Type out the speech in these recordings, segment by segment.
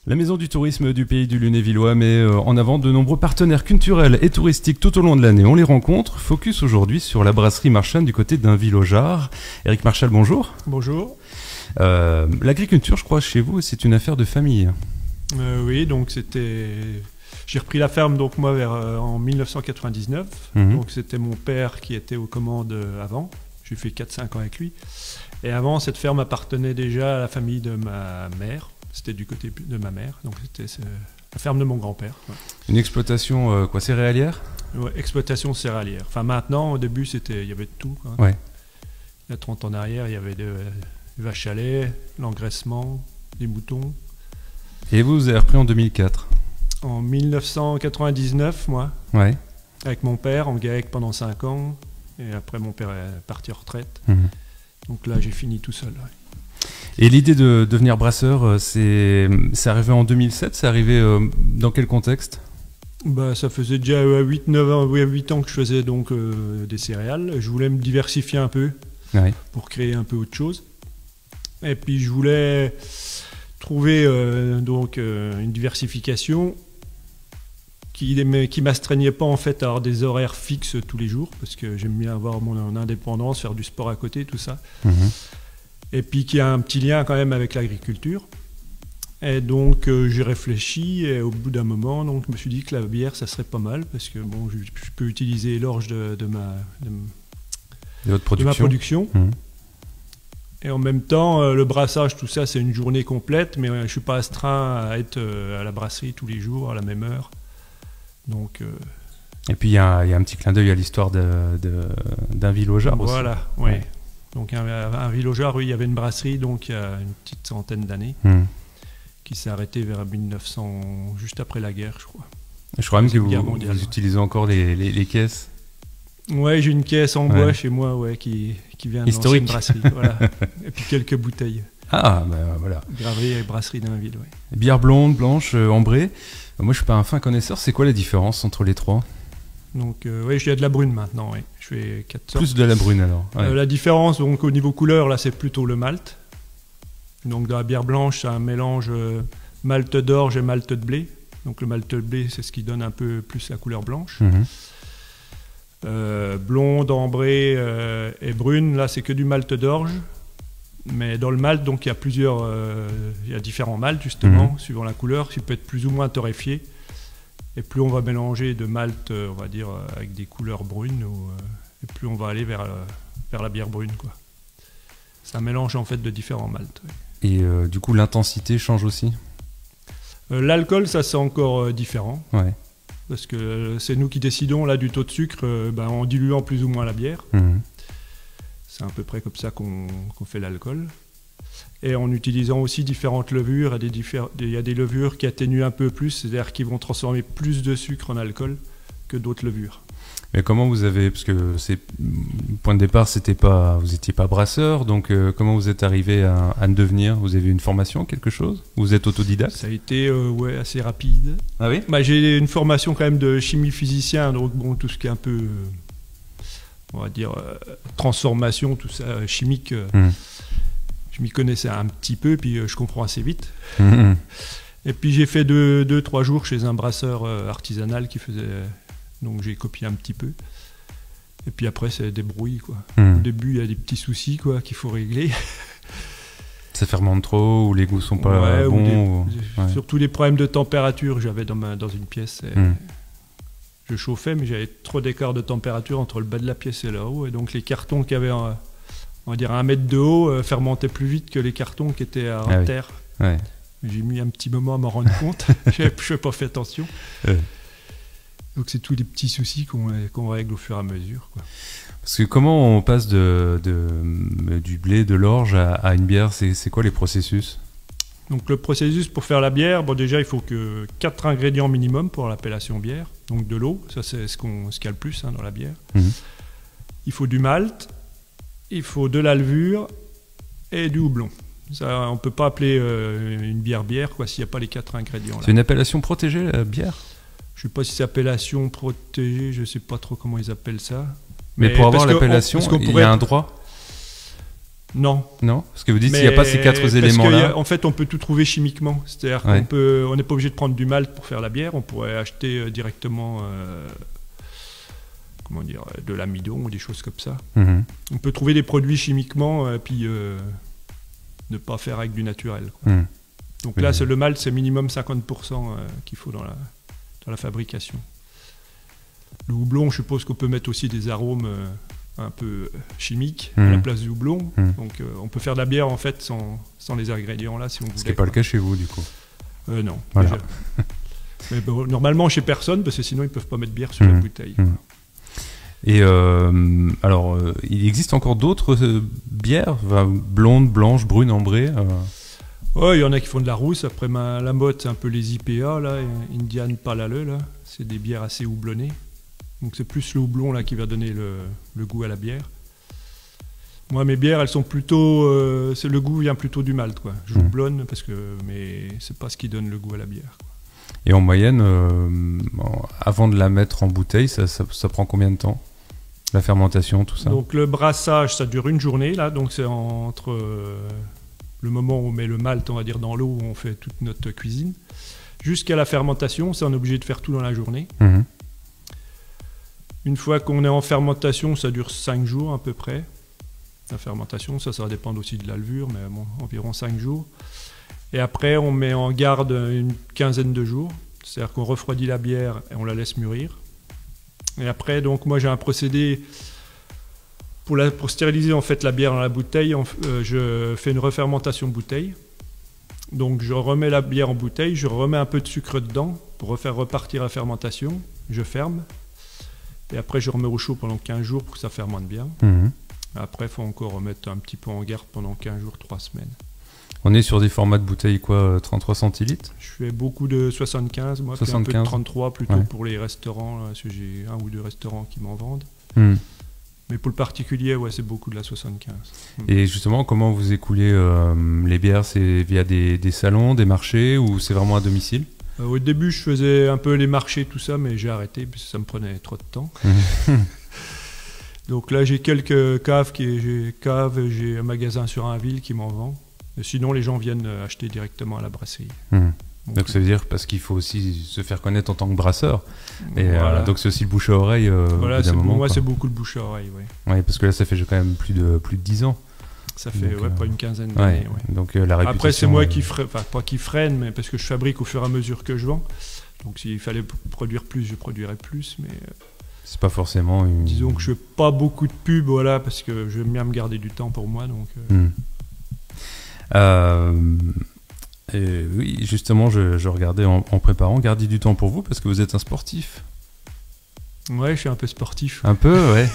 La Maison du Tourisme du Pays du Lunévillois met en avant de nombreux partenaires culturels et touristiques tout au long de l'année. On les rencontre. Focus aujourd'hui sur la brasserie Marchane du côté d'Ainville-au-Jard. Éric Marchal, bonjour. Bonjour. L'agriculture, je crois, chez vous, c'est une affaire de famille. Oui, donc j'ai repris la ferme donc moi en 1999. Donc c'était mon père qui était aux commandes avant. J'ai fait 4-5 ans avec lui. Et avant, cette ferme appartenait déjà à la famille de ma mère. C'était du côté de ma mère, donc c'était la ferme de mon grand-père. Ouais. Une exploitation céréalière ? Ouais, exploitation céréalière. Enfin maintenant, au début, il y avait de tout. Quoi. Ouais. Il y a 30 ans en arrière, il y avait des vaches à lait, l'engraissement, des moutons. Et vous avez repris en 2004 ? En 1999, moi, ouais. Avec mon père en GAEC pendant 5 ans. Et après, mon père est parti en retraite. Donc là, j'ai fini tout seul. Ouais. Et l'idée de devenir brasseur, c'est arrivé en 2007 ? C'est arrivé dans quel contexte ? Ça faisait déjà 8 ans que je faisais donc, des céréales. Je voulais me diversifier un peu pour créer un peu autre chose. Et puis je voulais trouver une diversification qui m'astreignait pas en fait à avoir des horaires fixes tous les jours, parce que j'aime bien avoir mon indépendance, faire du sport à côté, tout ça. Et puis qui a un petit lien quand même avec l'agriculture. Et donc j'ai réfléchi et au bout d'un moment, donc, je me suis dit que la bière, ça serait pas mal, parce que bon, je peux utiliser l'orge de ma production. Et en même temps, le brassage, tout ça, c'est une journée complète, mais je ne suis pas astreint à être à la brasserie tous les jours, à la même heure. Donc, et puis il y a un petit clin d'œil à l'histoire d'Ainville-au-Jard aussi. Voilà, oui. Donc Ainville-au-Jard, il y avait une brasserie donc il y a une petite centaine d'années qui s'est arrêtée vers 1900, juste après la guerre, je crois. Je crois même que vous utilisez encore les caisses. Ouais, j'ai une caisse en bois chez moi qui vient de l'ancienne brasserie. Voilà. Et puis quelques bouteilles. Ah, voilà. Graverie et brasserie d'Ainville, oui. Bière blonde, blanche, ambrée. Moi, je suis pas un fin connaisseur. C'est quoi la différence entre les trois ? Donc, je suis à de la brune maintenant, oui. Je fais 4 sortes. Plus de la brune alors. Ouais. La différence, donc, au niveau couleur, là, c'est plutôt le malt. Donc, dans la bière blanche, c'est un mélange malt d'orge et malt de blé. Donc, le malt de blé, c'est ce qui donne un peu plus la couleur blanche. Blonde, ambrée et brune, là, c'est que du malt d'orge. Mais dans le malt, donc, il y a différents malts, justement, suivant la couleur, qui peut être plus ou moins torréfié. Et plus on va mélanger de malt, on va dire, avec des couleurs brunes, et plus on va aller vers la bière brune, quoi. C'est un mélange, en fait, de différents malts. Ouais. Et du coup, l'intensité change aussi ? L'alcool, ça, c'est encore différent. Ouais. Parce que c'est nous qui décidons, là, du taux de sucre, en diluant plus ou moins la bière. C'est à peu près comme ça qu'on fait l'alcool. Et en utilisant aussi différentes levures, il y a des levures qui atténuent un peu plus, c'est-à-dire qui vont transformer plus de sucre en alcool que d'autres levures. Mais comment vous avez, parce que point de départ, vous n'étiez pas brasseur, donc comment vous êtes arrivé à le devenir ? Vous avez une formation, quelque chose ? Vous êtes autodidacte ? Ça a été assez rapide. Ah oui ? J'ai une formation quand même de chimie physicien, donc bon, tout ce qui est un peu, on va dire, transformation, tout ça, chimique. Je m'y connaissais un petit peu, puis je comprends assez vite. Et puis j'ai fait 2-3 jours chez un brasseur artisanal qui faisait... Donc j'ai copié un petit peu. Et puis après, c'est des brouilles, quoi. Au début, il y a des petits soucis, quoi, qu'il faut régler. Ça fermente trop, ou les goûts sont pas bons Surtout les problèmes de température. J'avais dans une pièce... Je chauffais, mais j'avais trop d'écart de température entre le bas de la pièce et le haut. Et donc les cartons qui avaient... on va dire 1 mètre de haut, fermentaient plus vite que les cartons qui étaient à terre. Ouais. J'ai mis un petit moment à m'en rendre compte. Je n'ai pas fait attention. Donc c'est tous les petits soucis qu'on règle au fur et à mesure, quoi. Parce que comment on passe du blé, de l'orge à une bière ? C'est quoi les processus ? Donc le processus pour faire la bière, déjà il faut que 4 ingrédients minimum pour l'appellation bière. Donc de l'eau, ça c'est ce qu'il y a le plus dans la bière. Il faut du malt. Il faut de la levure et du houblon. Ça, on ne peut pas appeler une bière quoi, s'il n'y a pas les 4 ingrédients. Là. C'est une appellation protégée, la bière ? Je ne sais pas si c'est appellation protégée, je ne sais pas trop comment ils appellent ça. Mais pour avoir l'appellation, il y a un droit ? Non. Non, parce que vous dites s'il n'y a pas ces 4 éléments-là. En fait, on peut tout trouver chimiquement. C'est-à-dire qu'on n'est pas obligé de prendre du malt pour faire la bière. On pourrait acheter directement, de l'amidon ou des choses comme ça. On peut trouver des produits chimiquement, puis ne pas faire avec du naturel, quoi. Donc là, le malt, c'est minimum 50% qu'il faut dans la fabrication. Le houblon, je suppose qu'on peut mettre aussi des arômes un peu chimiques à la place du houblon. Donc on peut faire de la bière en fait sans les ingrédients là, si on voulait. Ce qui n'est pas le cas chez vous du coup. Non. Voilà. Mais bon, normalement chez personne, parce que sinon ils peuvent pas mettre bière sur la bouteille. Et alors, il existe encore d'autres bières, blondes, blanches, brunes, ambrées. Ouais, il y en a qui font de la rousse. Après, la mode, c'est un peu les IPA, là, Indian Pale Ale, là. C'est des bières assez houblonnées. Donc c'est plus le houblon là qui va donner le goût à la bière. Moi, mes bières, elles sont plutôt... le goût vient plutôt du malt, quoi. Je houblonne, mais c'est pas ce qui donne le goût à la bière, quoi. Et en moyenne, avant de la mettre en bouteille, ça prend combien de temps? La fermentation, tout ça? Donc le brassage, ça dure une journée, là. Donc c'est entre le moment où on met le malt, on va dire, dans l'eau, où on fait toute notre cuisine, jusqu'à la fermentation. Ça, on est obligé de faire tout dans la journée. Une fois qu'on est en fermentation, ça dure 5 jours à peu près. La fermentation, ça va dépendre aussi de la levure, mais bon, environ 5 jours. Et après, on met en garde une quinzaine de jours. C'est-à-dire qu'on refroidit la bière et on la laisse mûrir. Et après, donc moi j'ai un procédé pour stériliser en fait la bière dans la bouteille. Je fais une refermentation bouteille. Donc je remets la bière en bouteille, je remets un peu de sucre dedans pour refaire repartir la fermentation. Je ferme. Et après, je remets au chaud pendant 15 jours pour que ça fermente bien. Après, il faut encore remettre un petit peu en garde pendant 15 jours, 3 semaines. On est sur des formats de bouteilles, quoi, 33 centilitres? Je fais beaucoup de 75, moi, 75. Puis un peu de 33 plutôt pour les restaurants, là, parce que j'ai 1 ou 2 restaurants qui m'en vendent. Mais pour le particulier, ouais, c'est beaucoup de la 75. Et justement, comment vous écoulez les bières? C'est via des salons, des marchés, ou c'est vraiment à domicile? Au début, je faisais un peu les marchés, tout ça, mais j'ai arrêté parce que ça me prenait trop de temps. Donc là, j'ai quelques caves, j'ai un magasin sur Ainville qui m'en vend. Et sinon, les gens viennent acheter directement à la brasserie. Donc ça veut dire parce qu'il faut aussi se faire connaître en tant que brasseur. Et donc c'est aussi le bouche à oreille. Voilà, pour moi, c'est beaucoup le bouche à oreille. Oui, parce que là, ça fait quand même plus de 10 ans. Ça fait pas une quinzaine d'années. Donc la réputation. Après, c'est moi qui pas qui freine, mais parce que je fabrique au fur et à mesure que je vends. Donc s'il fallait produire plus, je produirais plus, mais c'est pas forcément une... Disons que je fais pas beaucoup de pub, voilà, parce que j'aime bien me garder du temps pour moi, donc. Oui, justement, je regardais en préparant, gardez du temps pour vous parce que vous êtes un sportif. Ouais, je suis un peu sportif. Un peu, ouais.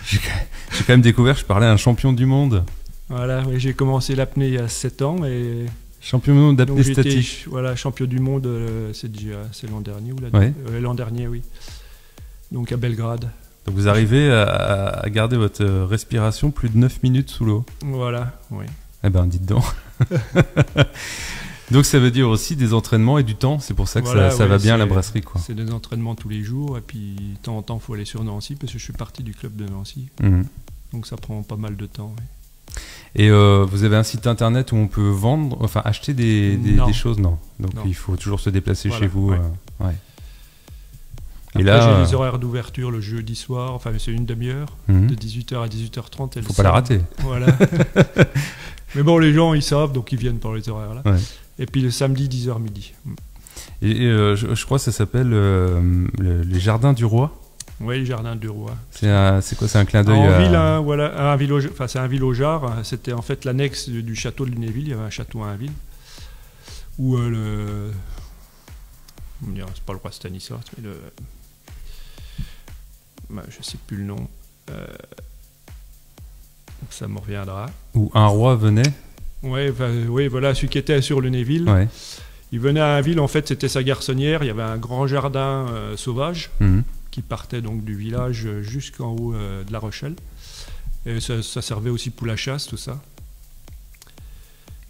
J'ai quand même découvert, je parlais à un champion du monde. Voilà, oui, j'ai commencé l'apnée il y a 7 ans et... Champion du monde d'apnée statique. Voilà, champion du monde, c'est l'an dernier ou l'an dernier, oui. Donc à Belgrade. Donc vous arrivez à garder votre respiration plus de 9 minutes sous l'eau. Voilà, oui. Eh ben, dites donc. Donc ça veut dire aussi des entraînements et du temps, c'est pour ça que ça va bien à la brasserie, quoi. C'est des entraînements tous les jours et puis de temps en temps il faut aller sur Nancy parce que je suis parti du club de Nancy. Donc ça prend pas mal de temps. Oui. Et vous avez un site internet où on peut vendre, enfin acheter des choses? Non. Donc il faut toujours se déplacer chez vous. Ouais. Après, et là, j'ai les horaires d'ouverture le jeudi soir, enfin c'est une demi-heure, de 18h à 18h30. Faut pas la rater. Voilà. Mais bon, les gens ils savent, donc ils viennent pour les horaires là. Ouais. Et puis le samedi 10h midi. Et je crois que ça s'appelle les Jardins du Roi. Oui, les Jardins du Roi. C'est quoi? C'est un clin d'œil c'est un village. C'était en fait l'annexe du château de Lunéville. Il y avait un château à Ainville où c'est pas le roi Stanislas, mais je sais plus le nom. Ça me reviendra. Où un roi venait. Oui, voilà, celui qui était sur Lunéville. Ouais. Il venait à Ainville, en fait, c'était sa garçonnière. Il y avait un grand jardin sauvage qui partait donc du village jusqu'en haut de La Rochelle. Et ça servait aussi pour la chasse, tout ça.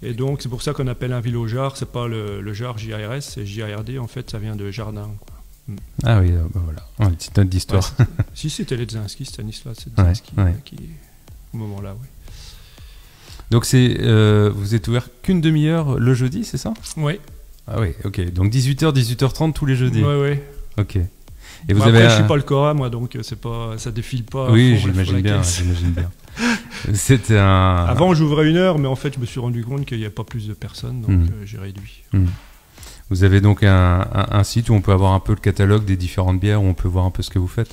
Et donc, c'est pour ça qu'on appelle un village-jar. C'est pas le jar JRS, c'est JRD. En fait, ça vient de jardin, quoi. Ah oui, voilà. Une petite note d'histoire. Ouais, si, c'était Ledzinski, Stanislas Ledzinski, qui, au moment-là, oui. Donc vous êtes ouvert qu'une demi-heure le jeudi, c'est ça? Oui. Ah oui, ok. Donc 18h, 18h30 tous les jeudis. Oui. Ok. Et après, je suis pas le Cora, moi, donc ça défile pas. Oui, j'imagine bien. C'était un... Avant, j'ouvrais 1 heure, mais en fait, je me suis rendu compte qu'il n'y a pas plus de personnes, donc j'ai réduit. Vous avez donc un site où on peut avoir un peu le catalogue des différentes bières, où on peut voir un peu ce que vous faites?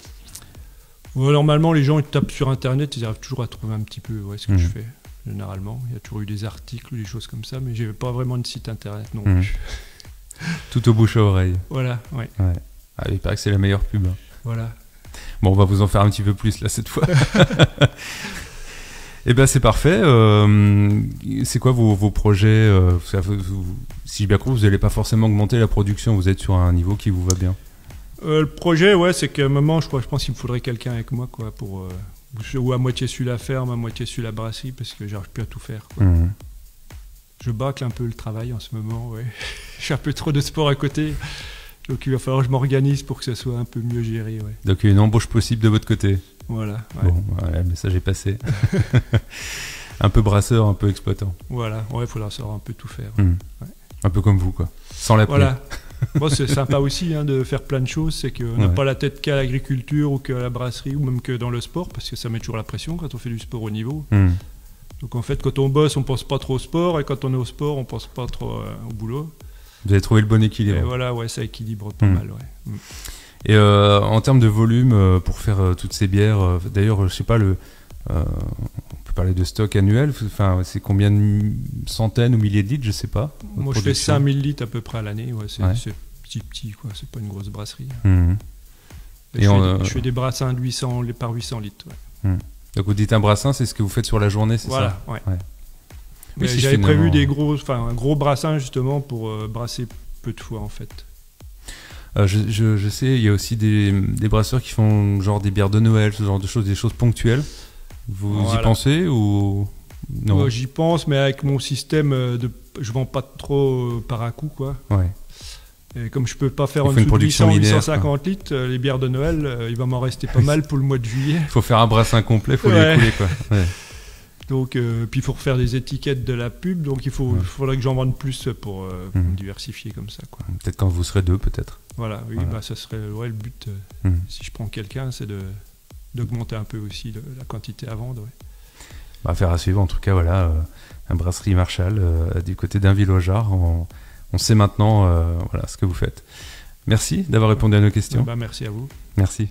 Normalement, les gens ils tapent sur Internet, ils arrivent toujours à trouver un petit peu ce que je fais, généralement. Il y a toujours eu des articles ou des choses comme ça, mais j'ai pas vraiment de site Internet non plus. Tout au bouche à oreille. Voilà, ouais. Ah, il paraît que c'est la meilleure pub. Voilà. Bon, on va vous en faire un petit peu plus là cette fois. Eh bien, c'est parfait. C'est quoi vos projets? Si j'ai bien compris, vous n'allez pas forcément augmenter la production. Vous êtes sur un niveau qui vous va bien. Le projet, c'est qu'à un moment, je pense qu'il me faudrait quelqu'un avec moi, quoi, pour ou à moitié sur la ferme, à moitié sur la brasserie, parce que j'arrive plus à tout faire, quoi. Je bâcle un peu le travail en ce moment. J'ai un peu trop de sport à côté. Donc il va falloir que je m'organise pour que ça soit un peu mieux géré. Donc il y a une embauche possible de votre côté. Voilà. Bon, le message est passé. Un peu brasseur, un peu exploitant. Voilà, il faudra savoir un peu tout faire. Un peu comme vous, quoi. Sans la plaie. Voilà. Bon, c'est sympa aussi de faire plein de choses. C'est qu'on n'a pas la tête qu'à l'agriculture ou qu'à la brasserie ou même que dans le sport, parce que ça met toujours la pression quand on fait du sport au niveau. Donc en fait, quand on bosse, on pense pas trop au sport, et quand on est au sport, on pense pas trop au boulot. Vous avez trouvé le bon équilibre. Et voilà, ça équilibre pas mal. Et en termes de volume, pour faire toutes ces bières, d'ailleurs, je sais pas, on peut parler de stock annuel, enfin, c'est combien de centaines ou milliers de litres, je sais pas. Moi, je fais 5000 litres à peu près à l'année, c'est petit, quoi, c'est pas une grosse brasserie. Je fais des brassins de par 800 litres. Donc vous dites un brassin, c'est ce que vous faites sur la journée, c'est ça? Voilà, Mais j'avais prévu un gros brassin justement pour brasser peu de fois en fait. Je sais, il y a aussi des brasseurs qui font genre des bières de Noël, ce genre de choses, des choses ponctuelles. Vous y pensez ou non? Moi, j'y pense, mais avec mon système je vends pas trop par à coup, quoi. Et comme je peux pas faire en dessous de 850 litres, les bières de Noël, il va m'en rester pas mal pour le mois de juillet. Il faut faire un brassin complet, il faut l'écouler, quoi. Donc, puis il faut refaire des étiquettes de la pub, donc il faudrait que j'en vende plus pour me diversifier comme ça, quoi. Peut-être quand vous serez deux, peut-être. Voilà, ça serait le but. Si je prends quelqu'un, c'est d'augmenter un peu aussi la quantité à vendre. Affaire à suivre, en tout cas, voilà, un brasserie Marchal du côté d'Ainville-aux-Jarres. On sait maintenant ce que vous faites. Merci d'avoir répondu à nos questions. Merci à vous. Merci.